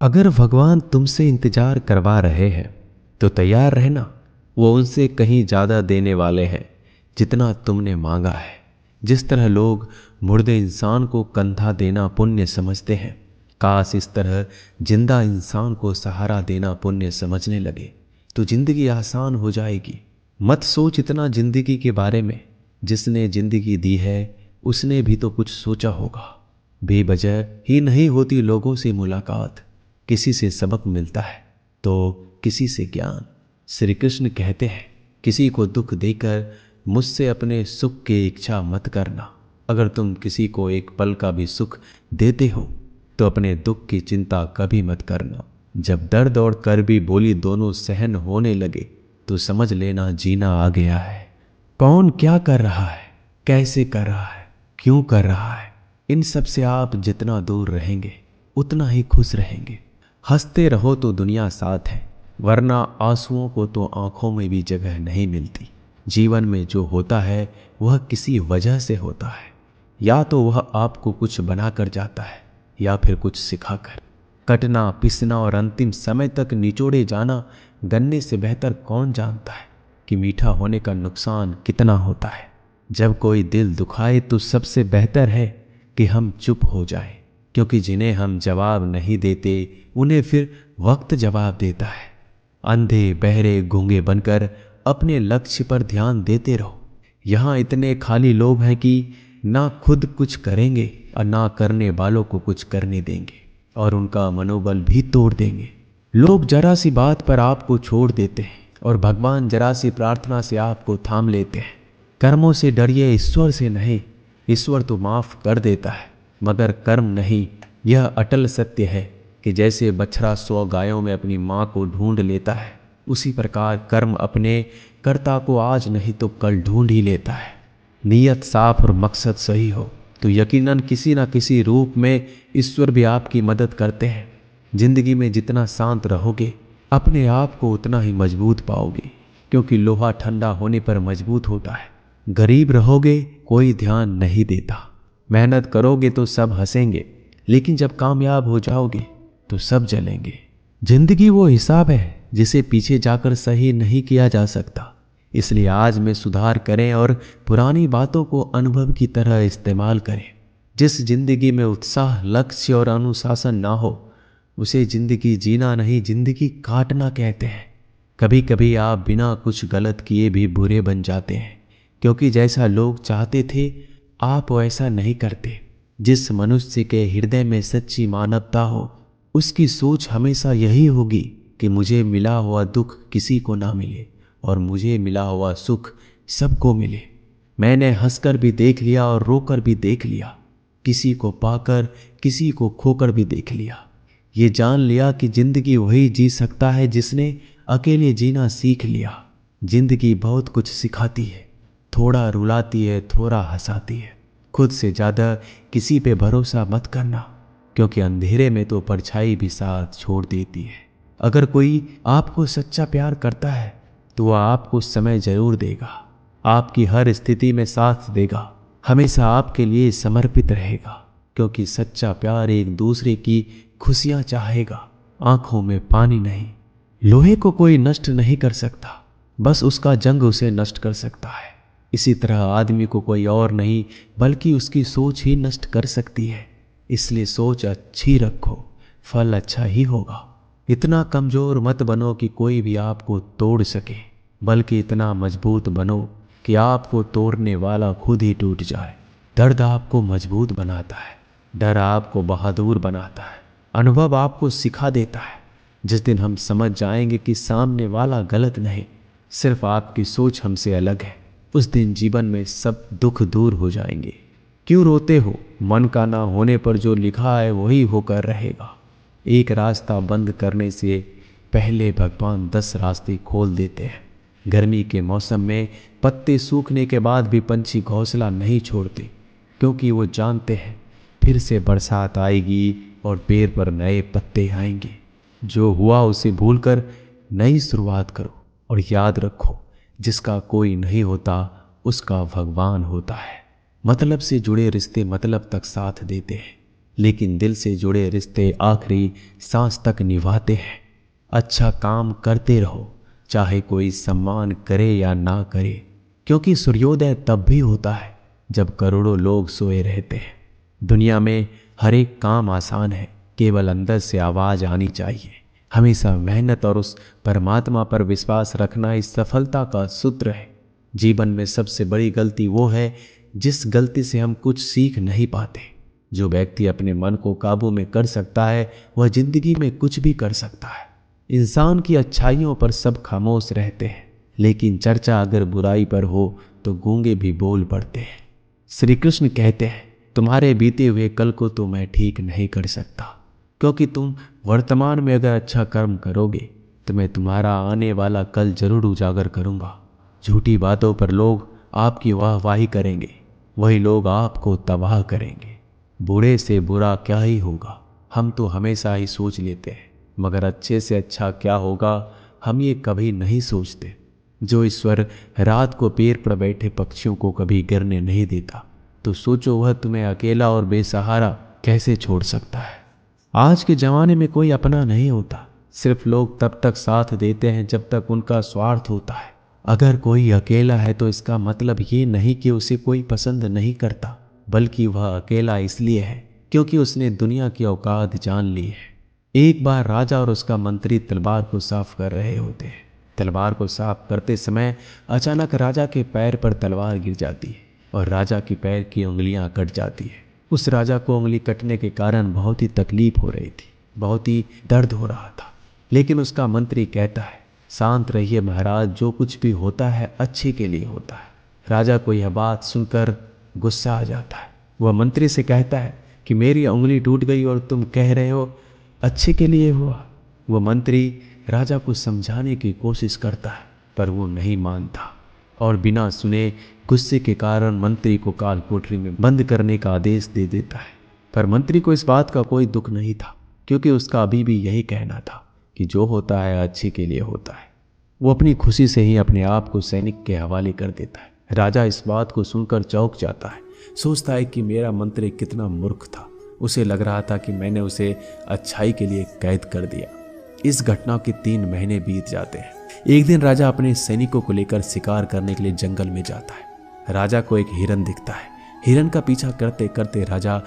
अगर भगवान तुमसे इंतजार करवा रहे हैं तो तैयार रहना। वो उनसे कहीं ज़्यादा देने वाले हैं जितना तुमने मांगा है। जिस तरह लोग मुर्दे इंसान को कंधा देना पुण्य समझते हैं, काश इस तरह जिंदा इंसान को सहारा देना पुण्य समझने लगे तो जिंदगी आसान हो जाएगी। मत सोच इतना जिंदगी के बारे में। जिसने जिंदगी दी है उसने भी तो कुछ सोचा होगा। बेवजह ही नहीं होती लोगों से मुलाकात, किसी से सबक मिलता है तो किसी से ज्ञान। श्री कृष्ण कहते हैं, किसी को दुख देकर मुझसे अपने सुख की इच्छा मत करना। अगर तुम किसी को एक पल का भी सुख देते हो तो अपने दुख की चिंता कभी मत करना। जब दर्द और कर्बी बोली दोनों सहन होने लगे तो समझ लेना जीना आ गया है। कौन क्या कर रहा है, कैसे कर रहा है, क्यों कर रहा है, इन सब से आप जितना दूर रहेंगे उतना ही खुश रहेंगे। हंसते रहो तो दुनिया साथ है, वरना आंसुओं को तो आंखों में भी जगह नहीं मिलती। जीवन में जो होता है वह किसी वजह से होता है। या तो वह आपको कुछ बनाकर जाता है या फिर कुछ सिखाकर। कटना, पिसना और अंतिम समय तक निचोड़े जाना, गन्ने से बेहतर कौन जानता है कि मीठा होने का नुकसान कितना होता है। जब कोई दिल दुखाए तो सबसे बेहतर है कि हम चुप हो जाएं, क्योंकि जिन्हें हम जवाब नहीं देते उन्हें फिर वक्त जवाब देता है। अंधे बहरे गूंगे बनकर अपने लक्ष्य पर ध्यान देते रहो। यहाँ इतने खाली लोग हैं कि ना खुद कुछ करेंगे और ना करने वालों को कुछ करने देंगे, और उनका मनोबल भी तोड़ देंगे। लोग जरा सी बात पर आपको छोड़ देते हैं और भगवान जरा सी प्रार्थना से आपको थाम लेते हैं। कर्मों से डरिए, ईश्वर से नहीं। ईश्वर तो माफ कर देता है मगर कर्म नहीं। यह अटल सत्य है कि जैसे बछड़ा 100 गायों में अपनी माँ को ढूंढ लेता है, उसी प्रकार कर्म अपने कर्ता को आज नहीं तो कल ढूंढ ही लेता है। नीयत साफ और मकसद सही हो तो यकीनन किसी न किसी रूप में ईश्वर भी आपकी मदद करते हैं। जिंदगी में जितना शांत रहोगे अपने आप को उतना ही मजबूत पाओगे, क्योंकि लोहा ठंडा होने पर मजबूत होता है। गरीब रहोगे कोई ध्यान नहीं देता, मेहनत करोगे तो सब हंसेंगे, लेकिन जब कामयाब हो जाओगे तो सब जलेंगे। जिंदगी वो हिसाब है जिसे पीछे जाकर सही नहीं किया जा सकता। इसलिए आज में सुधार करें और पुरानी बातों को अनुभव की तरह इस्तेमाल करें। जिस जिंदगी में उत्साह, लक्ष्य और अनुशासन ना हो उसे जिंदगी जीना नहीं, जिंदगी काटना कहते हैं। कभी कभी आप बिना कुछ गलत किए भी बुरे बन जाते हैं, क्योंकि जैसा लोग चाहते थे आप वैसा नहीं करते। जिस मनुष्य के हृदय में सच्ची मानवता हो उसकी सोच हमेशा यही होगी कि मुझे मिला हुआ दुख किसी को ना मिले और मुझे मिला हुआ सुख सबको मिले। मैंने हंसकर भी देख लिया और रोकर भी देख लिया, किसी को पाकर किसी को खोकर भी देख लिया। ये जान लिया कि जिंदगी वही जी सकता है जिसने अकेले जीना सीख लिया। जिंदगी बहुत कुछ सिखाती है, थोड़ा रुलाती है, थोड़ा हंसाती है। खुद से ज़्यादा किसी पे भरोसा मत करना, क्योंकि अंधेरे में तो परछाई भी साथ छोड़ देती है। अगर कोई आपको सच्चा प्यार करता है तो वह आपको समय जरूर देगा, आपकी हर स्थिति में साथ देगा, हमेशा आपके लिए समर्पित रहेगा। क्योंकि सच्चा प्यार एक दूसरे की खुशियां चाहेगा, आंखों में पानी नहीं। लोहे को कोई नष्ट नहीं कर सकता, बस उसका जंग उसे नष्ट कर सकता है। इसी तरह आदमी को कोई और नहीं बल्कि उसकी सोच ही नष्ट कर सकती है। इसलिए सोच अच्छी रखो, फल अच्छा ही होगा। इतना कमजोर मत बनो कि कोई भी आपको तोड़ सके, बल्कि इतना मजबूत बनो कि आपको तोड़ने वाला खुद ही टूट जाए। दर्द आपको मजबूत बनाता है, डर आपको बहादुर बनाता है, अनुभव आपको सिखा देता है। जिस दिन हम समझ जाएंगे कि सामने वाला गलत नहीं, सिर्फ आपकी सोच हमसे अलग है, उस दिन जीवन में सब दुख दूर हो जाएंगे। क्यों रोते हो? मन का ना होने पर जो लिखा है वही होकर रहेगा। एक रास्ता बंद करने से पहले भगवान 10 रास्ते खोल देते हैं। गर्मी के मौसम में पत्ते सूखने के बाद भी पंछी घोंसला नहीं छोड़ते, क्योंकि वो जानते हैं फिर से बरसात आएगी और पेड़ पर नए पत्ते आएंगे। जो हुआ उसे भूलकर नई शुरुआत करो और याद रखो, जिसका कोई नहीं होता उसका भगवान होता है। मतलब से जुड़े रिश्ते मतलब तक साथ देते हैं, लेकिन दिल से जुड़े रिश्ते आखिरी सांस तक निभाते हैं। अच्छा काम करते रहो, चाहे कोई सम्मान करे या ना करे, क्योंकि सूर्योदय तब भी होता है जब करोड़ों लोग सोए रहते हैं। दुनिया में हर एक काम आसान है, केवल अंदर से आवाज आनी चाहिए। हमेशा मेहनत और उस परमात्मा पर विश्वास रखना इस सफलता का सूत्र है। जीवन में सबसे बड़ी गलती वो है जिस गलती से हम कुछ सीख नहीं पाते। जो व्यक्ति अपने मन को काबू में कर सकता है वह जिंदगी में कुछ भी कर सकता है। इंसान की अच्छाइयों पर सब खामोश रहते हैं, लेकिन चर्चा अगर बुराई पर हो तो गूंगे भी बोल पड़ते हैं। श्री कृष्ण कहते हैं, तुम्हारे बीते हुए कल को तो मैं ठीक नहीं कर सकता, क्योंकि तुम वर्तमान में अगर अच्छा कर्म करोगे तो मैं तुम्हारा आने वाला कल जरूर उजागर करूंगा। झूठी बातों पर लोग आपकी वाहवाही करेंगे, वही लोग आपको तबाह करेंगे। बुरे से बुरा क्या ही होगा, हम तो हमेशा ही सोच लेते हैं, मगर अच्छे से अच्छा क्या होगा हम ये कभी नहीं सोचते। जो ईश्वर रात को पेड़ पर बैठे पक्षियों को कभी गिरने नहीं देता, तो सोचो वह तुम्हें अकेला और बेसहारा कैसे छोड़ सकता है। आज के ज़माने में कोई अपना नहीं होता, सिर्फ लोग तब तक साथ देते हैं जब तक उनका स्वार्थ होता है। अगर कोई अकेला है तो इसका मतलब ये नहीं कि उसे कोई पसंद नहीं करता, बल्कि वह अकेला इसलिए है क्योंकि उसने दुनिया की औकात जान ली है। एक बार राजा और उसका मंत्री तलवार को साफ कर रहे होते हैं। तलवार को साफ करते समय अचानक राजा के पैर पर तलवार गिर जाती है और राजा की पैर की उंगलियां कट जाती है। उस राजा को उंगली कटने के कारण बहुत ही तकलीफ हो रही थी, बहुत ही दर्द हो रहा था। लेकिन उसका मंत्री कहता है, शांत रहिए महाराज, जो कुछ भी होता है अच्छे के लिए होता है। राजा को यह बात सुनकर गुस्सा आ जाता है। वह मंत्री से कहता है कि मेरी उंगली टूट गई और तुम कह रहे हो अच्छे के लिए हुआ। वह मंत्री राजा को समझाने की कोशिश करता है, पर वो नहीं मानता और बिना सुने गुस्से के कारण मंत्री को काल कोठरी में बंद करने का आदेश दे देता है। पर मंत्री को इस बात का कोई दुख नहीं था, क्योंकि उसका अभी भी यही कहना था कि जो होता है अच्छे के लिए होता है। वो अपनी खुशी से ही अपने आप को सैनिक के हवाले कर देता है। राजा इस बात को सुनकर चौंक जाता है, सोचता है कि मेरा मंत्री कितना मूर्ख था। उसे लग रहा था कि मैंने उसे अच्छाई के लिए कैद कर दिया। इस घटना के 3 महीने बीत जाते हैं। एक दिन राजा अपने सैनिकों को लेकर शिकार करने के लिए जंगल में जाता है। राजा को एक हिरन दिखता है। हिरन का पीछा करते करते राजा